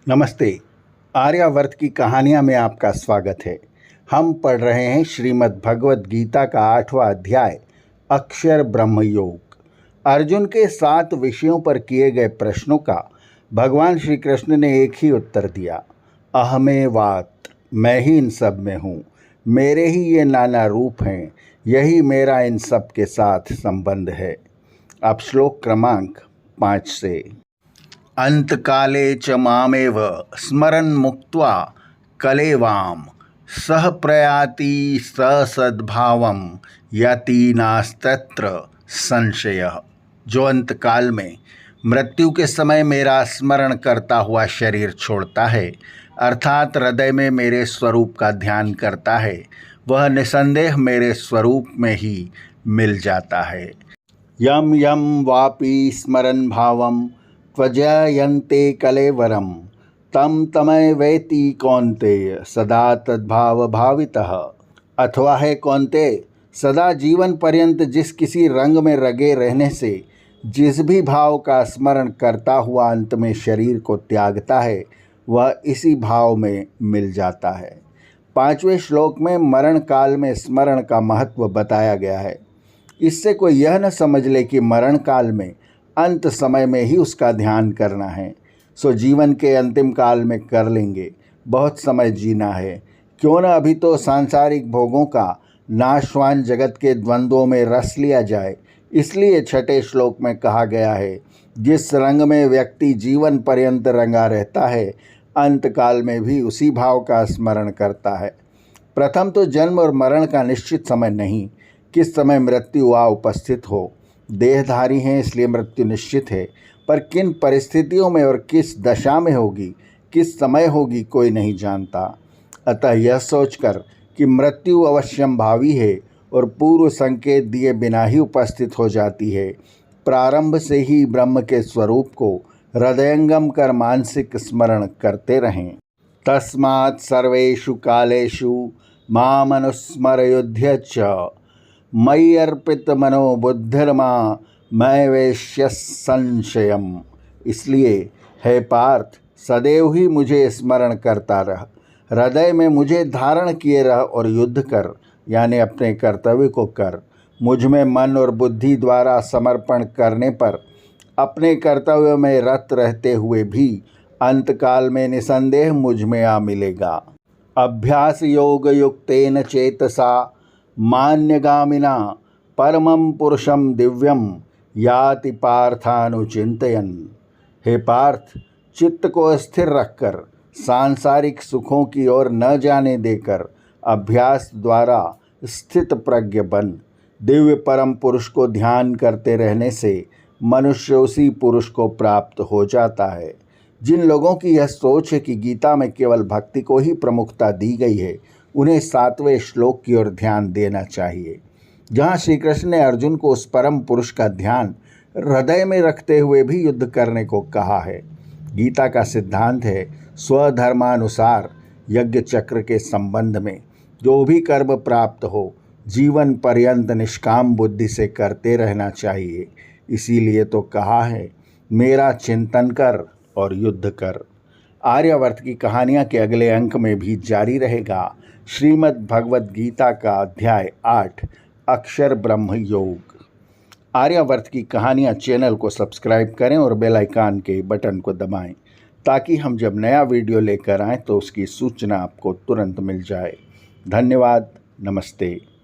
नमस्ते। आर्यावर्त की कहानियाँ में आपका स्वागत है। हम पढ़ रहे हैं श्रीमद् भगवद गीता का 8वां अध्याय अक्षर ब्रह्म योग। अर्जुन के 7 विषयों पर किए गए प्रश्नों का भगवान श्री कृष्ण ने एक ही उत्तर दिया, अहमेवात, मैं ही इन सब में हूँ, मेरे ही ये नाना रूप हैं, यही मेरा इन सब के साथ संबंध है। अब श्लोक क्रमांक 5 से। अंतकाले च मामेव स्मरन् मुक्त्वा कलेवाम सह प्रयाति ससद्भावम यति नास्तत्र संशयः। जो अंतकाल में मृत्यु के समय मेरा स्मरण करता हुआ शरीर छोड़ता है, अर्थात हृदय में मेरे स्वरूप का ध्यान करता है, वह निसंदेह मेरे स्वरूप में ही मिल जाता है। यम यम वापि स्मरन् भावम त्वजयन्ते कलेवरम तम तमय वेति कौन्तेय सदा तद्भाव भावितः। अथवा है कौन्तेय, सदा जीवन पर्यंत जिस किसी रंग में रगे रहने से जिस भी भाव का स्मरण करता हुआ अंत में शरीर को त्यागता है, वह इसी भाव में मिल जाता है। 5वें श्लोक में मरण काल में स्मरण का महत्व बताया गया है। इससे कोई यह न समझ ले कि मरण काल में अंत समय में ही उसका ध्यान करना है, सो जीवन के अंतिम काल में कर लेंगे, बहुत समय जीना है, क्यों न अभी तो सांसारिक भोगों का नाशवान जगत के द्वंद्वों में रस लिया जाए। इसलिए 6ठे श्लोक में कहा गया है, जिस रंग में व्यक्ति जीवन पर्यंत रंगा रहता है, अंत काल में भी उसी भाव का स्मरण करता है। प्रथम तो जन्म और मरण का निश्चित समय नहीं, किस समय मृत्यु आ उपस्थित हो। देहधारी हैं इसलिए मृत्यु निश्चित है, पर किन परिस्थितियों में और किस दशा में होगी, किस समय होगी, कोई नहीं जानता। अतः यह सोचकर कि मृत्यु अवश्यम भावी है और पूर्व संकेत दिए बिना ही उपस्थित हो जाती है, प्रारंभ से ही ब्रह्म के स्वरूप को हृदयंगम कर मानसिक स्मरण करते रहें। तस्मात् सर्वेषु कालेषु मामनुस्मरयुध्य च मयि अर्पित मनो बुद्धिर्मा मैं वेश्य संशयम। इसलिए हे पार्थ, सदैव ही मुझे स्मरण करता रह, हृदय में मुझे धारण किए रह और युद्ध कर, यानी अपने कर्तव्य को कर। मुझ में मन और बुद्धि द्वारा समर्पण करने पर अपने कर्तव्य में रत रहते हुए भी अंतकाल में निसंदेह मुझ में आ मिलेगा। अभ्यास योग युक्तेन चेतसा मान्यगामिना परमं पुरुषं दिव्यं याति पार्थानुचिंतयन्। हे पार्थ, चित्त को स्थिर रखकर सांसारिक सुखों की ओर न जाने देकर अभ्यास द्वारा स्थित प्रज्ञ बन। दिव्य परम पुरुष को ध्यान करते रहने से मनुष्य उसी पुरुष को प्राप्त हो जाता है। जिन लोगों की यह सोच है कि गीता में केवल भक्ति को ही प्रमुखता दी गई है, उन्हें 7वें श्लोक की ओर ध्यान देना चाहिए, जहाँ श्री कृष्ण ने अर्जुन को उस परम पुरुष का ध्यान हृदय में रखते हुए भी युद्ध करने को कहा है। गीता का सिद्धांत है, स्वधर्मानुसार यज्ञ चक्र के संबंध में जो भी कर्म प्राप्त हो, जीवन पर्यंत निष्काम बुद्धि से करते रहना चाहिए। इसीलिए तो कहा है, मेरा चिंतन कर और युद्ध कर। आर्यावर्त की कहानियाँ के अगले अंक में भी जारी रहेगा श्रीमद् भगवद गीता का अध्याय 8 अक्षर ब्रह्म योग। आर्यावर्त की कहानियाँ चैनल को सब्सक्राइब करें और बेल आइकन के बटन को दबाएं, ताकि हम जब नया वीडियो लेकर आएँ तो उसकी सूचना आपको तुरंत मिल जाए। धन्यवाद। नमस्ते।